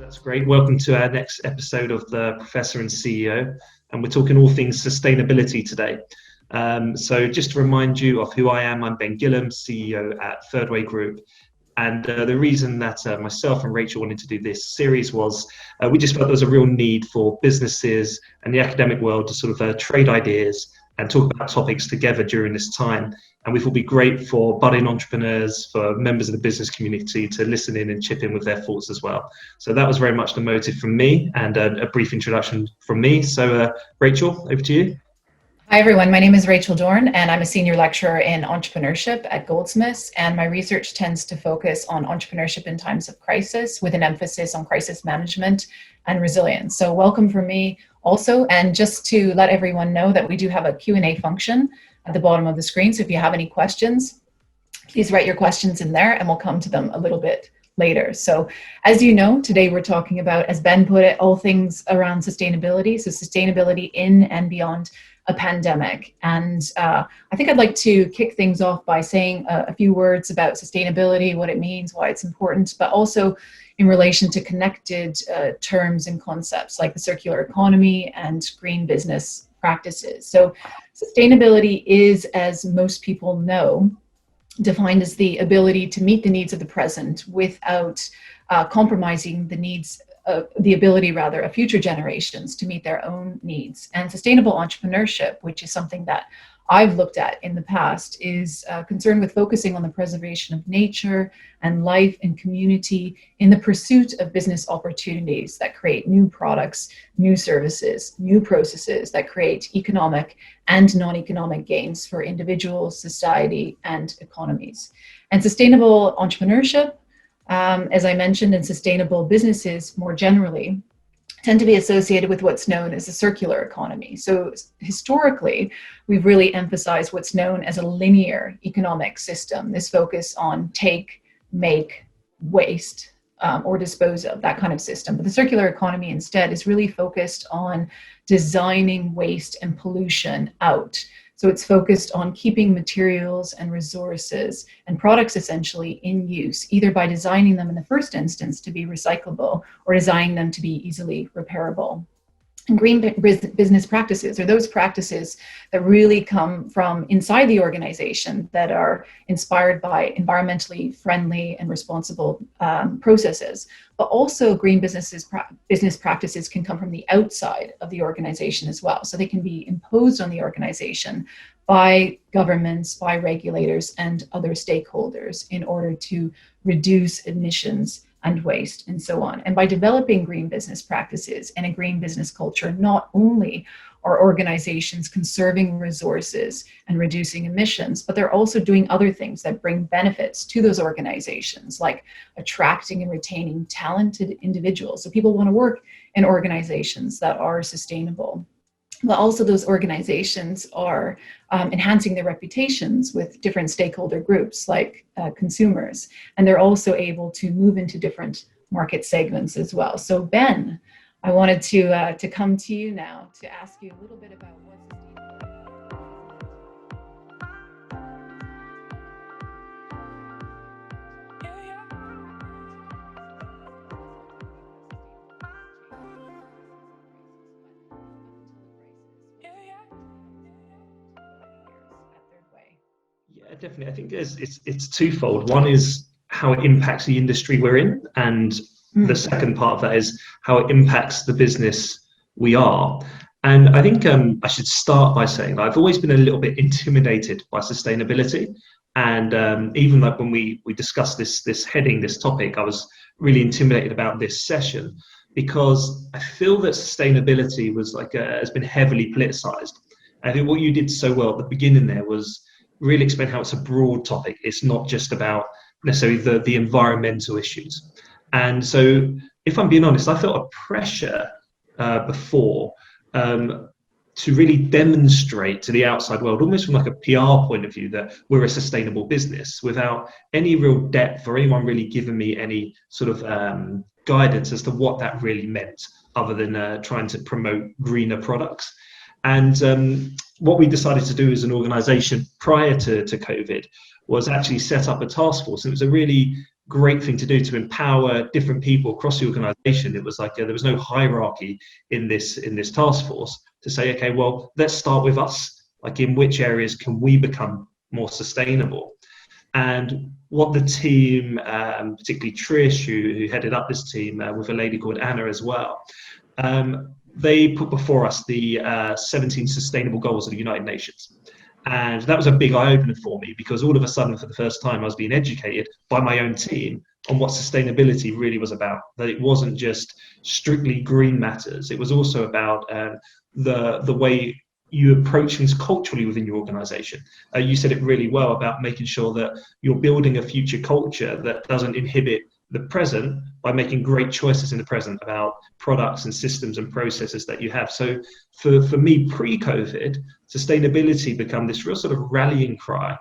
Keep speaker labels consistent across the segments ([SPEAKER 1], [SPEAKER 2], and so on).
[SPEAKER 1] That's great. Welcome to our next episode of the Professor and CEO, and we're talking all things sustainability today. So just to remind you of who I am, I'm Ben Gillam, CEO at ThirdWay Group. And the reason that myself and Rachel wanted to do this series was we just felt there was a real need for businesses and the academic world to sort of trade ideas and talk about topics together during this time. And we thought it'd be great for budding entrepreneurs, for members of the business community to listen in and chip in with their thoughts as well. So that was very much the motive from me, and a brief introduction from me. So Rachel, over to you.
[SPEAKER 2] Hi everyone, my name is Rachel Doern and I'm a senior lecturer in entrepreneurship at Goldsmiths, and my research tends to focus on entrepreneurship in times of crisis with an emphasis on crisis management and resilience. So welcome from me also, and just to let everyone know that we do have a Q&A function at the bottom of the screen. So if you have any questions, please write your questions in there and we'll come to them a little bit later. So as you know, today we're talking about, as Ben put it, all things around sustainability. So sustainability in and beyond a pandemic. And I think I'd like to kick things off by saying a few words about sustainability, what it means, why it's important, but also in relation to connected terms and concepts like the circular economy and green business practices. So sustainability is, as most people know, defined as the ability to meet the needs of the present without compromising the ability of future generations to meet their own needs. And sustainable entrepreneurship, which is something that I've looked at in the past, is concerned with focusing on the preservation of nature and life and community in the pursuit of business opportunities that create new products, new services, new processes that create economic and non-economic gains for individuals, society, and economies. And sustainable entrepreneurship, as I mentioned, and sustainable businesses more generally, tend to be associated with what's known as a circular economy. So historically, we've really emphasized what's known as a linear economic system, this focus on take, make, waste, or dispose of, that kind of system. But the circular economy instead is really focused on designing waste and pollution out. So it's focused on keeping materials and resources and products essentially in use, either by designing them in the first instance to be recyclable or designing them to be easily repairable. And green business practices are those practices that really come from inside the organization that are inspired by environmentally friendly and responsible processes. But also green business practices can come from the outside of the organization as well. So they can be imposed on the organization by governments, by regulators, and other stakeholders in order to reduce emissions and waste and so on. And by developing green business practices and a green business culture, not only are organizations conserving resources and reducing emissions, but they're also doing other things that bring benefits to those organizations, like attracting and retaining talented individuals. So people want to work in organizations that are sustainable. But also those organizations are enhancing their reputations with different stakeholder groups like consumers. And they're also able to move into different market segments as well. So Ben, I wanted to come to you now to ask you a little bit about what
[SPEAKER 1] Yeah, definitely. I think it's twofold. One is how it impacts the industry we're in, and the second part of that is how it impacts the business we are. And I think I should start by saying that I've always been a little bit intimidated by sustainability. And even like when we discussed this heading, this topic, I was really intimidated about this session because I feel that sustainability was has been heavily politicized. I think what you did so well at the beginning there was really explain how it's a broad topic. It's not just about necessarily the environmental issues. And so if I'm being honest, I felt a pressure before to really demonstrate to the outside world, almost from like a PR point of view, that we're a sustainable business without any real depth or anyone really giving me any sort of guidance as to what that really meant, other than trying to promote greener products. And what we decided to do as an organization prior to COVID was actually set up a task force. And it was a really great thing to do to empower different people across the organization. It was like there was no hierarchy in this task force to say, okay, well, let's start with us. Like, in which areas can we become more sustainable? And what the team, particularly Trish, who headed up this team with a lady called Anna as well, they put before us the 17 sustainable goals of the United Nations. And that was a big eye-opener for me, because all of a sudden, for the first time, I was being educated by my own team on what sustainability really was about. That it wasn't just strictly green matters. It was also about the way you approach things culturally within your organization. You said it really well about making sure that you're building a future culture that doesn't inhibit the present by making great choices in the present about products and systems and processes that you have. So for me, pre-COVID, sustainability became this real sort of rallying cry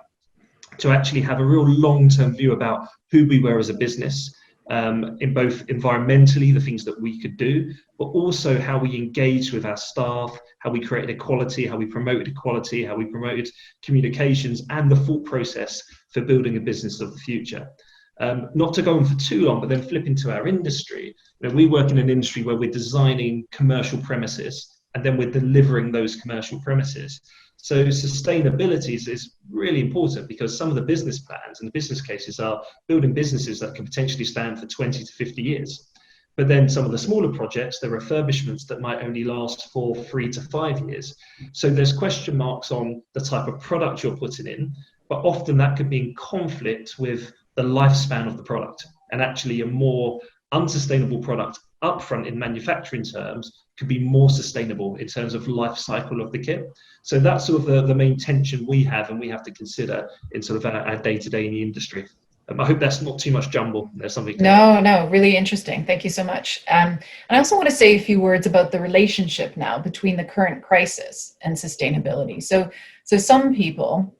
[SPEAKER 1] to actually have a real long-term view about who we were as a business, in both environmentally, the things that we could do, but also how we engaged with our staff, how we created equality, how we promoted equality, how we promoted communications, and the thought process for building a business of the future. Not to go on for too long, but then flip into our industry. We work in an industry where we're designing commercial premises, and then we're delivering those commercial premises. So sustainability is really important, because some of the business plans and the business cases are building businesses that can potentially stand for 20 to 50 years. But then some of the smaller projects, the refurbishments that might only last for 3 to 5 years. So there's question marks on the type of product you're putting in, but often that could be in conflict with the lifespan of the product. And actually a more unsustainable product upfront in manufacturing terms could be more sustainable in terms of life cycle of the kit. So that's sort of the main tension we have, and we have to consider in sort of our day-to-day in the industry. I hope that's not too much jumble. There's something.
[SPEAKER 2] No, really interesting. Thank you so much. And I also want to say a few words about the relationship now between the current crisis and sustainability. So some people,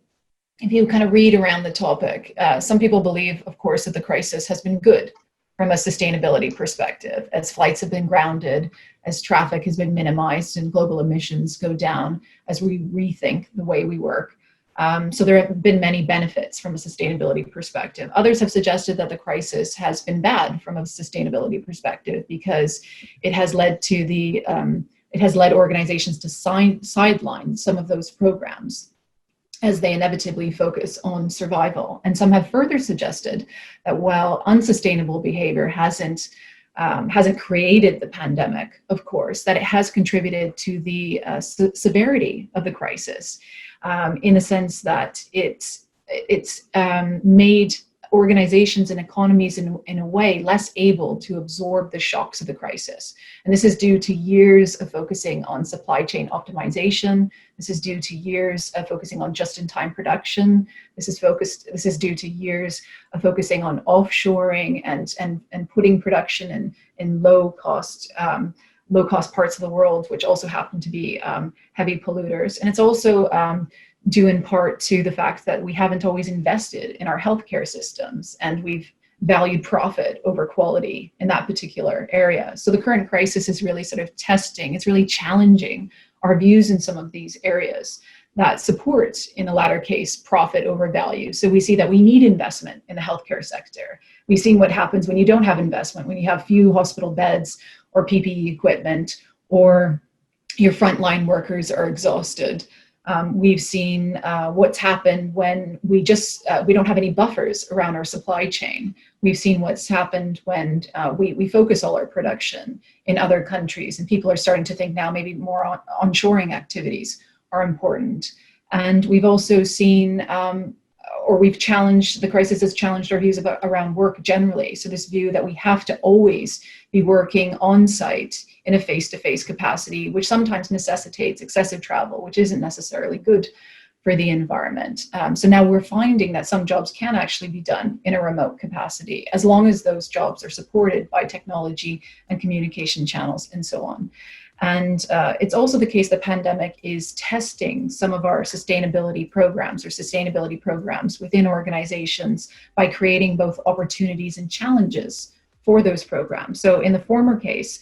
[SPEAKER 2] if you kind of read around the topic, some people believe, of course, that the crisis has been good from a sustainability perspective, as flights have been grounded, as traffic has been minimized and global emissions go down, as we rethink the way we work. So there have been many benefits from a sustainability perspective. Others have suggested that the crisis has been bad from a sustainability perspective, because it has led to it has led organizations to sideline some of those programs as they inevitably focus on survival. And some have further suggested that while unsustainable behavior hasn't created the pandemic, of course, that it has contributed to the severity of the crisis, in the sense that it's made organizations and economies in a way less able to absorb the shocks of the crisis. And this is due to years of focusing on supply chain optimization. This is due to years of focusing on just-in-time production. This is due to years of focusing on offshoring and putting production in low-cost parts of the world, which also happen to be heavy polluters. And it's also due in part to the fact that we haven't always invested in our healthcare systems, and we've valued profit over quality in that particular area. So the current crisis is really sort of testing, it's really challenging our views in some of these areas that support, in the latter case, profit over value. So we see that we need investment in the healthcare sector. We've seen what happens when you don't have investment, when you have few hospital beds or PPE equipment, or your frontline workers are exhausted. We've seen what's happened when we don't have any buffers around our supply chain. We've seen what's happened when we focus all our production in other countries, and people are starting to think now maybe more onshoring activities are important. And we've also seen, the crisis has challenged our views around work generally. So this view that we have to always be working on site in a face-to-face capacity, which sometimes necessitates excessive travel, which isn't necessarily good for the environment. So now we're finding that some jobs can actually be done in a remote capacity, as long as those jobs are supported by technology and communication channels and so on. And it's also the case the pandemic is testing some of our sustainability programs within organizations by creating both opportunities and challenges for those programs. So in the former case,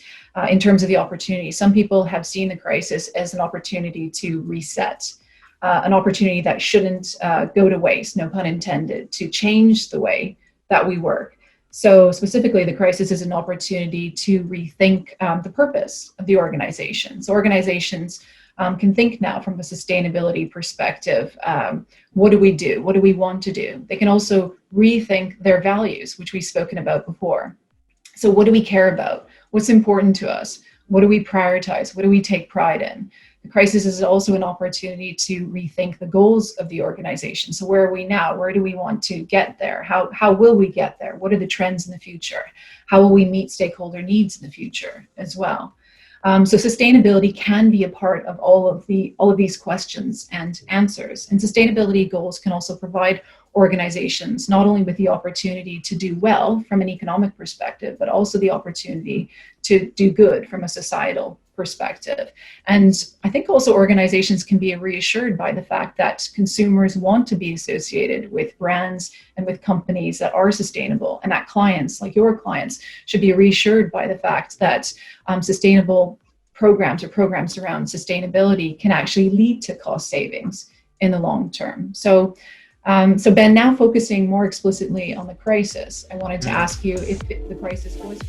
[SPEAKER 2] in terms of the opportunity, some people have seen the crisis as an opportunity to reset, an opportunity that shouldn't go to waste, no pun intended, to change the way that we work. So specifically, the crisis is an opportunity to rethink the purpose of the organization. So organizations can think now from a sustainability perspective. What do we do? What do we want to do? They can also rethink their values, which we've spoken about before. So what do we care about? What's important to us? What do we prioritize? What do we take pride in? The crisis is also an opportunity to rethink the goals of the organization. So where are we now? Where do we want to get there? How will we get there? What are the trends in the future? How will we meet stakeholder needs in the future as well? So sustainability can be a part of all of these questions and answers. And sustainability goals can also provide organizations not only with the opportunity to do well from an economic perspective, but also the opportunity to do good from a societal perspective. And I think also organizations can be reassured by the fact that consumers want to be associated with brands and with companies that are sustainable, and that clients, like your clients, should be reassured by the fact that sustainable programs or programs around sustainability can actually lead to cost savings in the long term. So Ben, now focusing more explicitly on the crisis, I wanted to ask you if the crisis was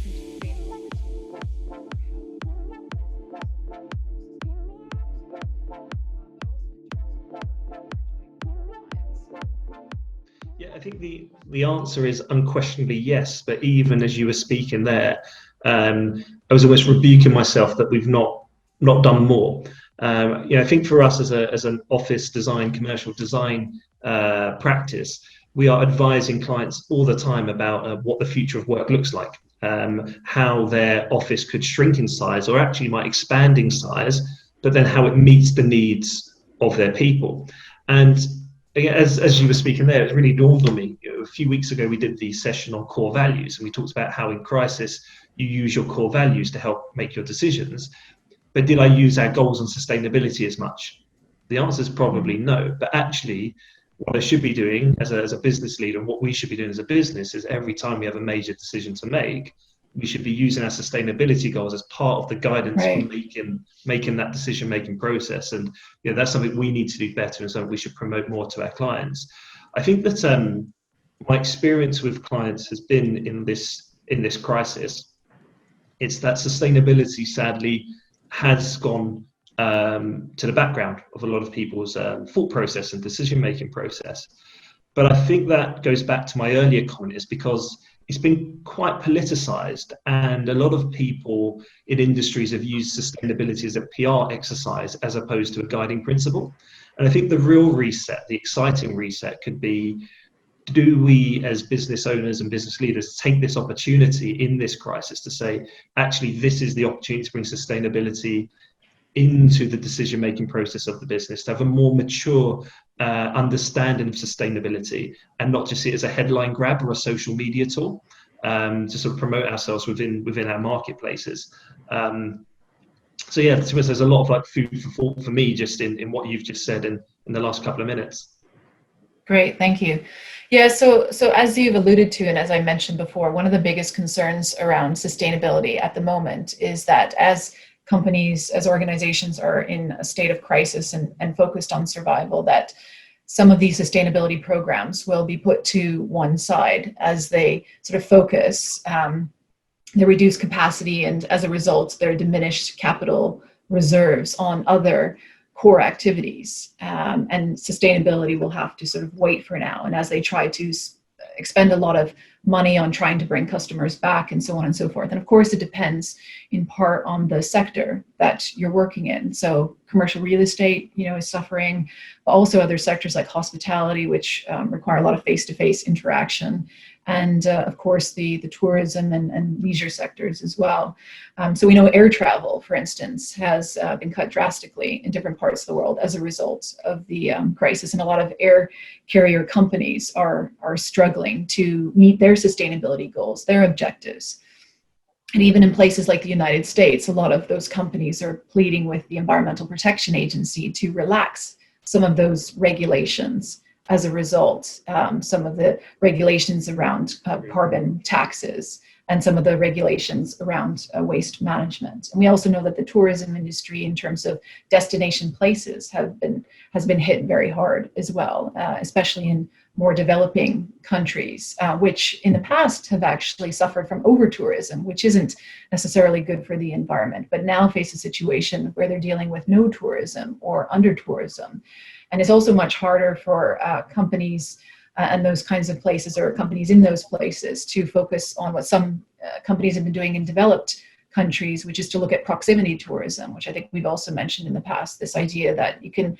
[SPEAKER 1] Yeah, I think the answer is unquestionably yes. But even as you were speaking there, I was almost rebuking myself that we've not done more. I think for us as an office design, commercial design practice, we are advising clients all the time about what the future of work looks like, how their office could shrink in size or actually might expand in size, but then how it meets the needs of their people. And as you were speaking there, it really dawned on me. A few weeks ago, we did the session on core values, and we talked about how in crisis you use your core values to help make your decisions. But did I use our goals on sustainability as much? The answer is probably no. But actually, what I should be doing as a business leader, and what we should be doing as a business, is every time we have a major decision to make, we should be using our sustainability goals as part of the guidance for making that decision-making process. And that's something we need to do better, and something we should promote more to our clients. I think that my experience with clients has been in this crisis. It's that sustainability, sadly, has gone to the background of a lot of people's thought process and decision-making process. But I think that goes back to my earlier comment, is because it's been quite politicized, and a lot of people in industries have used sustainability as a PR exercise as opposed to a guiding principle. And I think the real reset, the exciting reset, could be, do we as business owners and business leaders take this opportunity in this crisis to say, actually, this is the opportunity to bring sustainability into the decision-making process of the business, to have a more mature understanding of sustainability, and not just see it as a headline grab or a social media tool to sort of promote ourselves within our marketplaces. So yeah, to us, there's a lot of food for thought for me just in what you've just said in the last couple of minutes.
[SPEAKER 2] Great, thank you. Yeah, so as you've alluded to, and as I mentioned before, one of the biggest concerns around sustainability at the moment is that as companies, as organizations are in a state of crisis and focused on survival, that some of these sustainability programs will be put to one side as they sort of focus their reduced capacity, and as a result, their diminished capital reserves on other core activities. And sustainability will have to sort of wait for now. And as they try to expend a lot of money on trying to bring customers back and so on and so forth. And of course, it depends in part on the sector that you're working in. So commercial real estate, is suffering, but also other sectors like hospitality, which require a lot of face-to-face interaction. And of course, the tourism and leisure sectors as well. So we know air travel, for instance, has been cut drastically in different parts of the world as a result of the crisis. And a lot of air carrier companies are struggling to meet their sustainability goals, their objectives. And even in places like the United States, a lot of those companies are pleading with the Environmental Protection Agency to relax some of those regulations. As a result, some of the regulations around carbon taxes and some of the regulations around waste management. And we also know that the tourism industry, in terms of destination places, has been hit very hard as well, especially in more developing countries, which in the past have actually suffered from over-tourism, which isn't necessarily good for the environment, but now face a situation where they're dealing with no tourism or under-tourism. And it's also much harder for companies and those kinds of places, or companies in those places, to focus on what some companies have been doing in developed countries, which is to look at proximity tourism, which I think we've also mentioned in the past, this idea that you can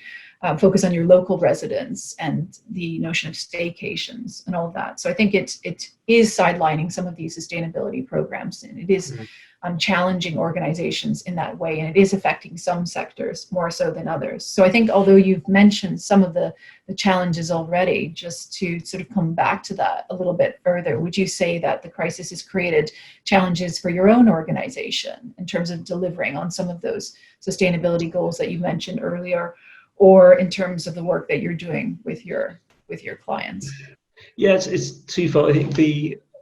[SPEAKER 2] focus on your local residents and the notion of staycations and all of that. So I think it is sidelining some of these sustainability programs, and it is challenging organizations in that way, and it is affecting some sectors more so than others. So I think, although you've mentioned some of the challenges already, just to sort of come back to that a little bit further, would you say that the crisis has created challenges for your own organization in terms of delivering on some of those sustainability goals that you mentioned earlier, or in terms of the work that you're doing with your clients?
[SPEAKER 1] Yeah, it's twofold. I think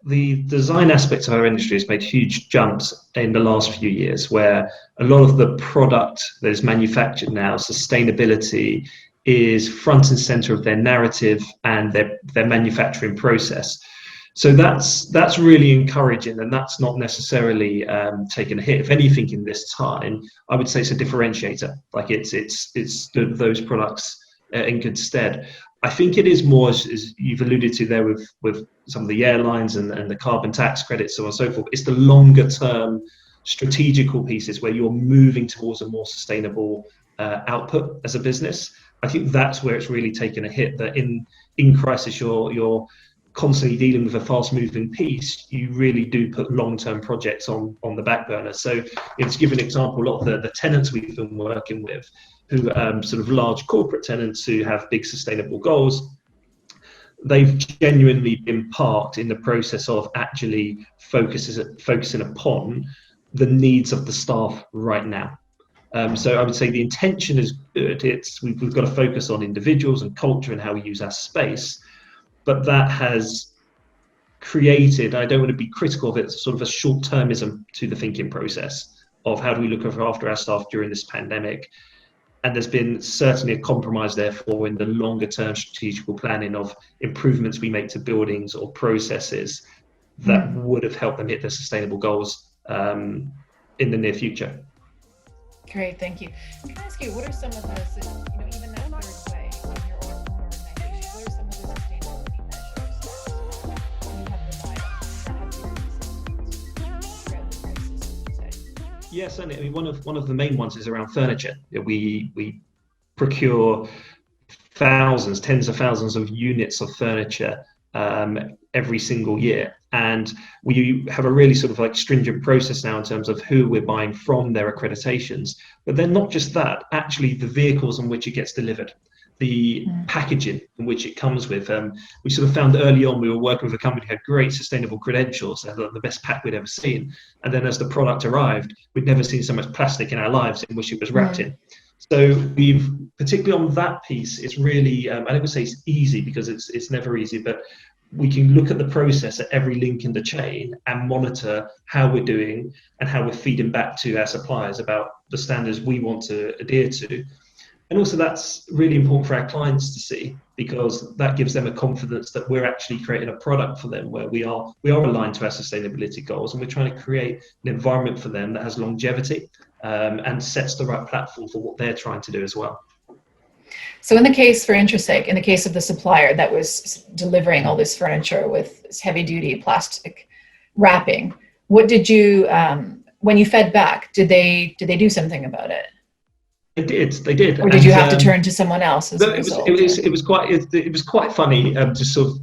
[SPEAKER 1] the design aspect of our industry has made huge jumps in the last few years, where a lot of the product that is manufactured now, sustainability, is front and center of their narrative and their manufacturing process. So that's really encouraging, and that's not necessarily taken a hit. If anything, in this time, I would say it's a differentiator. Like it's those products in good stead. I think it is more, as you've alluded to there, with some of the airlines and the carbon tax credits, so on and so forth. It's the longer term strategical pieces where you're moving towards a more sustainable output as a business. I think that's where it's really taken a hit. That in crisis, you're constantly dealing with a fast moving piece. You really do put long term projects on the back burner. So, to give an example, a lot of the tenants we've been working with, who sort of large corporate tenants who have big sustainable goals, they've genuinely been parked in the process of actually focusing upon the needs of the staff right now. So I would say the intention is good. We've got to focus on individuals and culture and how we use our space, but that has created, I don't want to be critical of it, sort of a short-termism to the thinking process of how do we look after our staff during this pandemic. And there's been certainly a compromise, therefore, in the longer term strategical planning of improvements we make to buildings or processes that would have helped them hit their sustainable goals in the near future.
[SPEAKER 2] Great, thank you. Can I ask you, what are some of the, even that ThirdWay in your own organization, what are some of the sustainability measures that you have relied on that have been throughout the crisis, would you say?
[SPEAKER 1] Yeah, certainly. I mean, one of the main ones is around furniture. We procure thousands, tens of thousands of units of furniture every single year, and we have a really sort of like stringent process now in terms of who we're buying from, their accreditations. But then not just that, actually the vehicles on which it gets delivered, the packaging in which it comes with. We sort of found early on, we were working with a company who had great sustainable credentials, they had the best pack we'd ever seen, and then as the product arrived, we'd never seen so much plastic in our lives in which it was wrapped in. So we've, particularly on that piece, it's really, I don't would say it's easy, because it's never easy, but we can look at the process at every link in the chain and monitor how we're doing and how we're feeding back to our suppliers about the standards we want to adhere to. And also that's really important for our clients to see, because that gives them a confidence that we're actually creating a product for them where we are aligned to our sustainability goals, and we're trying to create an environment for them that has longevity and sets the right platform for what they're trying to do as well.
[SPEAKER 2] So in the case, for interest's sake, in the case of the supplier that was delivering all this furniture with this heavy duty plastic wrapping, what did you, when you fed back, did they do something about it?
[SPEAKER 1] They did.
[SPEAKER 2] Or did you have to turn to someone else as a result?
[SPEAKER 1] It was quite funny to sort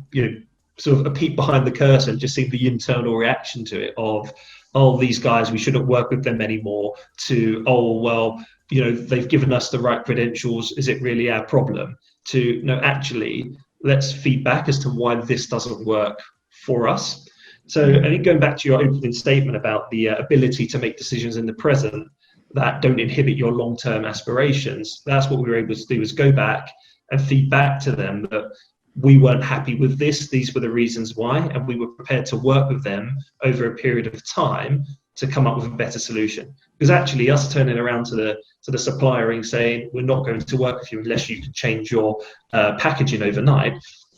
[SPEAKER 1] of a peek behind the curtain, just seeing the internal reaction to it of, oh, these guys, we shouldn't work with them anymore, to, oh, well, they've given us the right credentials, is it really our problem? To, no, actually, let's feed back as to why this doesn't work for us. So I think going back to your opening statement about the ability to make decisions in the present that don't inhibit your long-term aspirations, that's what we were able to do, is go back and feed back to them that we weren't happy with this, these were the reasons why, and we were prepared to work with them over a period of time to come up with a better solution. Because actually us turning around to the supplier and saying, we're not going to work with you unless you can change your packaging overnight,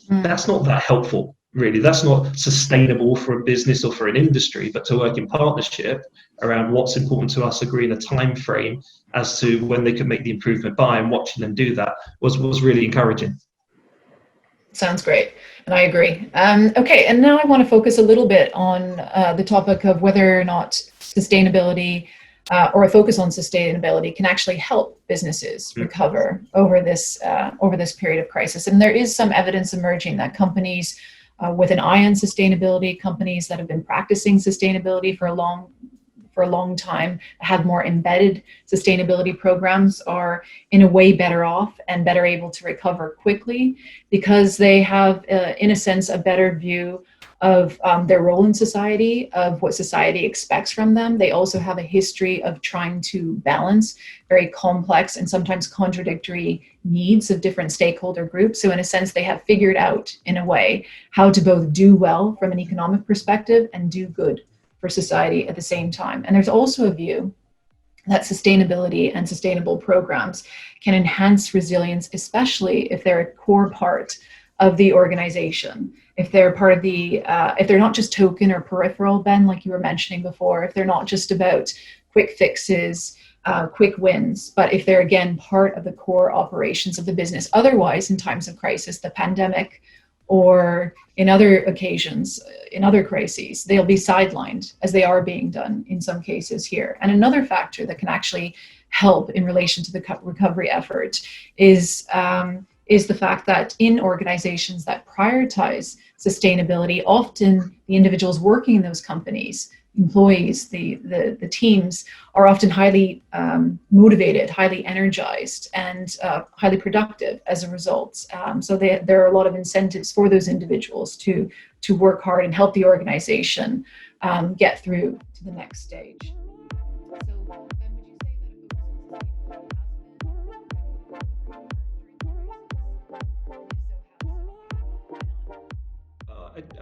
[SPEAKER 1] that's not that helpful, really. That's not sustainable for a business or for an industry. But to work in partnership around what's important to us, agreeing a time frame as to when they could make the improvement by, and watching them do that was really encouraging.
[SPEAKER 2] Sounds great, and I agree. Okay, and now I want to focus a little bit on the topic of whether or not sustainability or a focus on sustainability can actually help businesses recover over this period of crisis. And there is some evidence emerging that companies with an eye on sustainability, companies that have been practicing sustainability for a long time, have more embedded sustainability programs, are in a way better off and better able to recover quickly because they have, in a sense, a better view of their role in society, of what society expects from them. They also have a history of trying to balance very complex and sometimes contradictory needs of different stakeholder groups. So in a sense, they have figured out, in a way, how to both do well from an economic perspective and do good for society at the same time. And there's also a view that sustainability and sustainable programs can enhance resilience, especially if they're a core part of the organization. If they're part of the, if they're not just token or peripheral, Ben, like you were mentioning before, if they're not just about quick fixes, quick wins, but if they're again part of the core operations of the business. Otherwise, in times of crisis, the pandemic, or in other occasions, in other crises, they'll be sidelined, as they are being done in some cases here. And another factor that can actually help in relation to the recovery effort is the fact that in organizations that prioritize sustainability, often the individuals working in those companies, employees, the teams, are often highly motivated, highly energized, and highly productive as a result. So there are a lot of incentives for those individuals to work hard and help the organization get through to the next stage.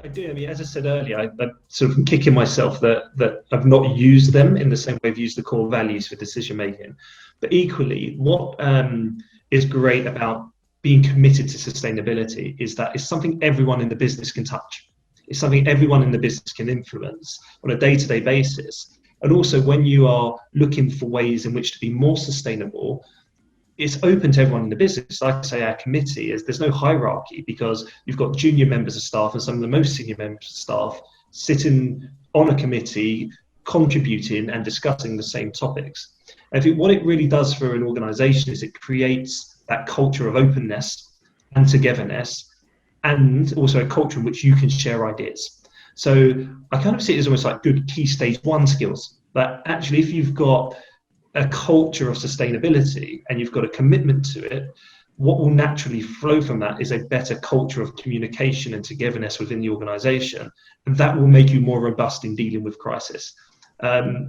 [SPEAKER 1] I do. I mean, as I said earlier, I'm sort of kicking myself that I've not used them in the same way I've used the core values for decision making. But equally, what is great about being committed to sustainability is that it's something everyone in the business can touch. It's something everyone in the business can influence on a day-to-day basis. And also, when you are looking for ways in which to be more sustainable, it's open to everyone in the business. Like I say, our committee there's no hierarchy, because you've got junior members of staff and some of the most senior members of staff sitting on a committee, contributing and discussing the same topics. I think what it really does for an organization is it creates that culture of openness and togetherness, and also a culture in which you can share ideas. So I kind of see it as almost like good key stage one skills. But actually, if you've got a culture of sustainability and you've got a commitment to it, what will naturally flow from that is a better culture of communication and togetherness within the organization. And that will make you more robust in dealing with crisis.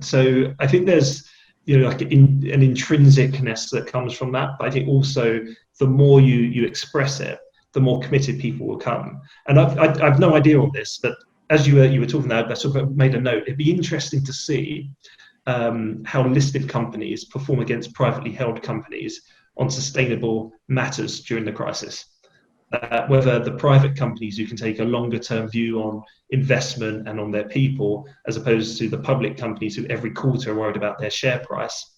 [SPEAKER 1] So I think there's, like an intrinsicness that comes from that. But I think also the more you express it, the more committed people will come. And I've no idea on this, but as you were talking about, I sort of made a note. It'd be interesting to see how listed companies perform against privately held companies on sustainable matters during the crisis. Whether the private companies who can take a longer term view on investment and on their people, as opposed to the public companies who every quarter are worried about their share price,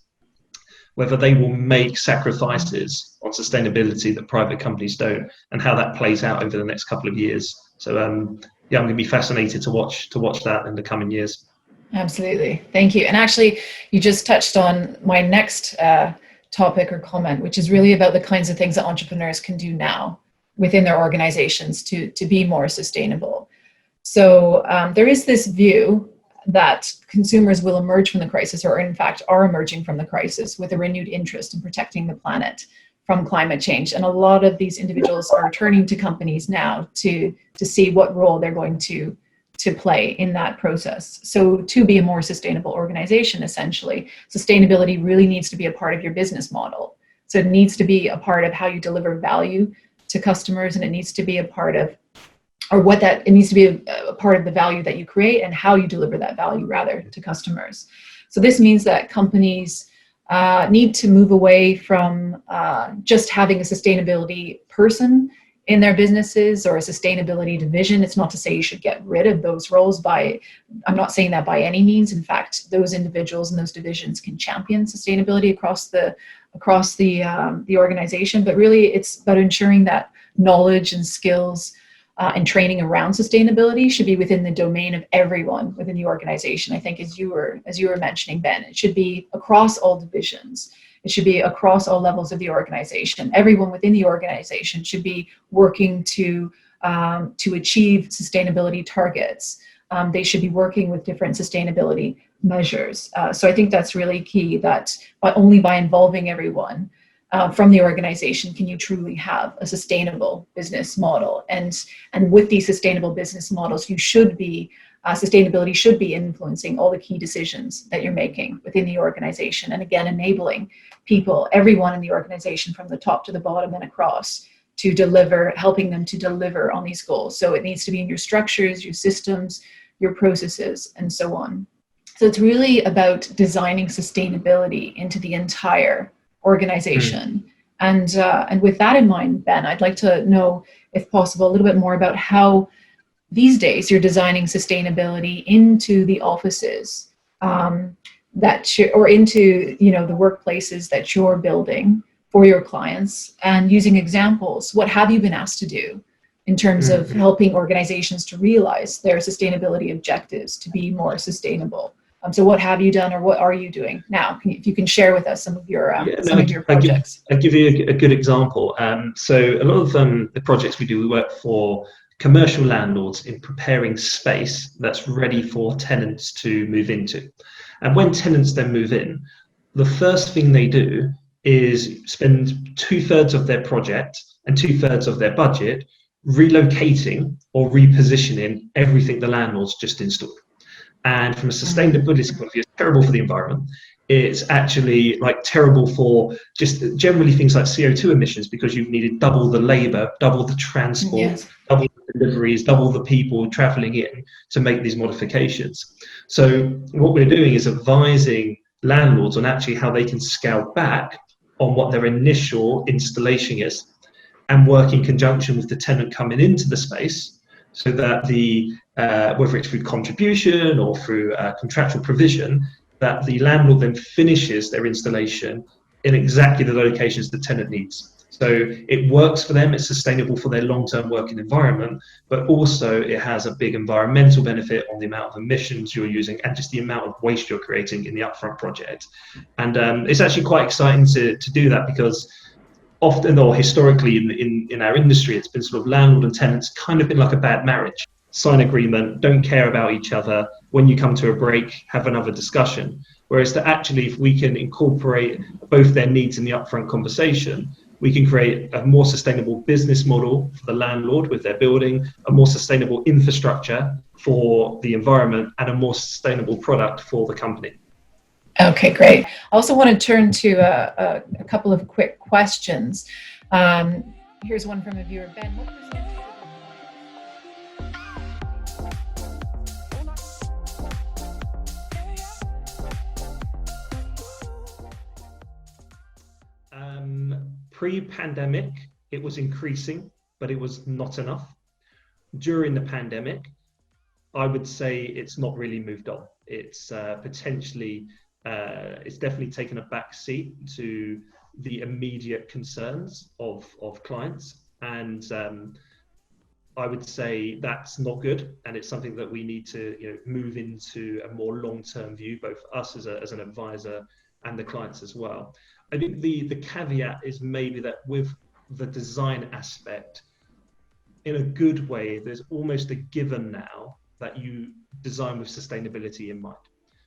[SPEAKER 1] whether they will make sacrifices on sustainability that private companies don't, and how that plays out over the next couple of years. So I'm going to be fascinated to watch that in the coming years.
[SPEAKER 2] Absolutely. Thank you. And actually, you just touched on my next topic or comment, which is really about the kinds of things that entrepreneurs can do now within their organizations to be more sustainable. So there is this view that consumers will emerge from the crisis, or in fact are emerging from the crisis, with a renewed interest in protecting the planet from climate change. And a lot of these individuals are turning to companies now to see what role they're going to play in that process. So to be a more sustainable organization, essentially, sustainability really needs to be a part of your business model. So it needs to be a part of how you deliver value to customers, and it needs to be a part of, it needs to be a part of the value that you create and how you deliver that value, rather, to customers. So this means that companies need to move away from just having a sustainability person in their businesses or a sustainability division. It's not to say you should get rid of those roles I'm not saying that by any means. In fact, those individuals and those divisions can champion sustainability across the organization, but really it's about ensuring that knowledge and skills and training around sustainability should be within the domain of everyone within the organization. I think as you were mentioning, Ben, it should be across all divisions. It should be across all levels of the organization. Everyone within the organization should be working to achieve sustainability targets. They should be working with different sustainability measures. So I think that's really key, that only by involving everyone from the organization can you truly have a sustainable business model. And with these sustainable business models, sustainability should be influencing all the key decisions that you're making within the organization. And again, enabling people, everyone in the organization from the top to the bottom and across, to deliver, helping them to deliver on these goals. So it needs to be in your structures, your systems, your processes, and so on. So it's really about designing sustainability into the entire organization. And with that in mind, Ben, I'd like to know, if possible, a little bit more about how these days you're designing sustainability into the offices or into the workplaces that you're building for your clients, and using examples. What have you been asked to do in terms of helping organizations to realize their sustainability objectives to be more sustainable? So what have you done, or what are you doing now? If you can share with us some of your projects.
[SPEAKER 1] I'll give you a good example. So a lot of the projects we work for commercial landlords in preparing space that's ready for tenants to move into. And when tenants then move in, the first thing they do is spend 2/3 of their project and 2/3 of their budget relocating or repositioning everything the landlord's just installed. And from a sustainability point of view, it's terrible for the environment. It's actually terrible for just generally things like CO2 emissions, because you've needed double the labor, double the transport,
[SPEAKER 2] Yes.
[SPEAKER 1] double the deliveries, double the people traveling in to make these modifications. So what we're doing is advising landlords on actually how they can scale back on what their initial installation is, and work in conjunction with the tenant coming into the space, so that whether it's through contribution or through contractual provision, that the landlord then finishes their installation in exactly the locations the tenant needs. So it works for them, it's sustainable for their long-term working environment, but also it has a big environmental benefit on the amount of emissions you're using and just the amount of waste you're creating in the upfront project. And it's actually quite exciting to do that, because often, or historically in our industry, it's been sort of landlord and tenants kind of been like a bad marriage. Sign agreement, don't care about each other. When you come to a break, have another discussion. Whereas that actually, if we can incorporate both their needs in the upfront conversation, we can create a more sustainable business model for the landlord with their building, a more sustainable infrastructure for the environment, and a more sustainable product for the company.
[SPEAKER 2] Okay, great. I also want to turn to a couple of quick questions. Here's one from a viewer. Ben, what percentage
[SPEAKER 1] pre-pandemic, it was increasing, but it was not enough. During the pandemic, I would say it's not really moved on. It's it's definitely taken a back seat to the immediate concerns of clients. And I would say that's not good. And it's something that we need to move into a more long-term view, both us as an advisor and the clients as well. I think the caveat is maybe that with the design aspect, in a good way, there's almost a given now that you design with sustainability in mind.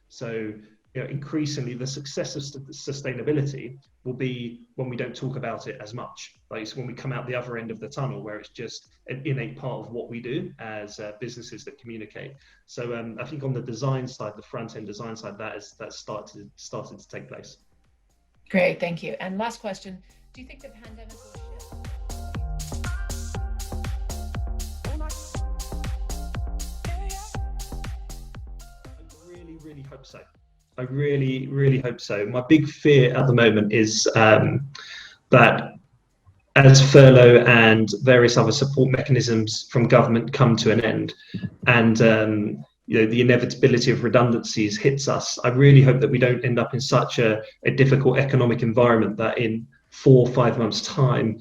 [SPEAKER 1] So increasingly, the success of sustainability will be when we don't talk about it as much. It's when we come out the other end of the tunnel, where it's just an innate part of what we do as businesses that communicate. So I think on the design side, the front-end design side, that's started to take place.
[SPEAKER 2] Great, thank you. And last question, do you think the pandemic will shift?
[SPEAKER 1] I really hope so. I really hope so. My big fear at the moment is that as furlough and various other support mechanisms from government come to an end, and the inevitability of redundancies hits us, I really hope that we don't end up in such a difficult economic environment that in 4 or 5 months' time,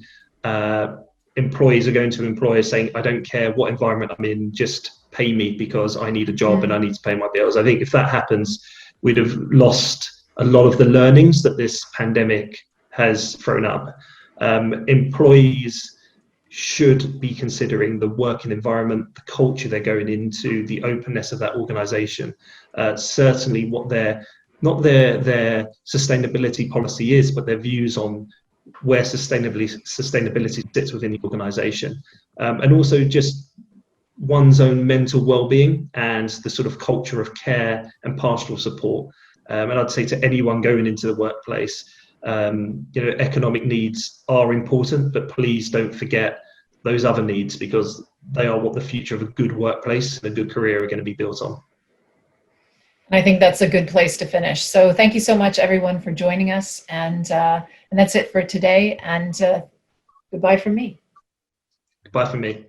[SPEAKER 1] employees are going to employers saying, I don't care what environment I'm in, just pay me because I need a job and I need to pay my bills. I think if that happens, we'd have lost a lot of the learnings that this pandemic has thrown up. Employees should be considering the working environment, the culture they're going into, the openness of that organization, certainly what not their sustainability policy is, but their views on where sustainability sits within the organization, and also just one's own mental well-being and the sort of culture of care and pastoral support. And I'd say to anyone going into the workplace, economic needs are important, but please don't forget those other needs, because they are what the future of a good workplace and a good career are going to be built on.
[SPEAKER 2] And I think that's a good place to finish. So thank you so much, everyone, for joining us. And that's it for today. And goodbye from me.
[SPEAKER 1] Goodbye from me.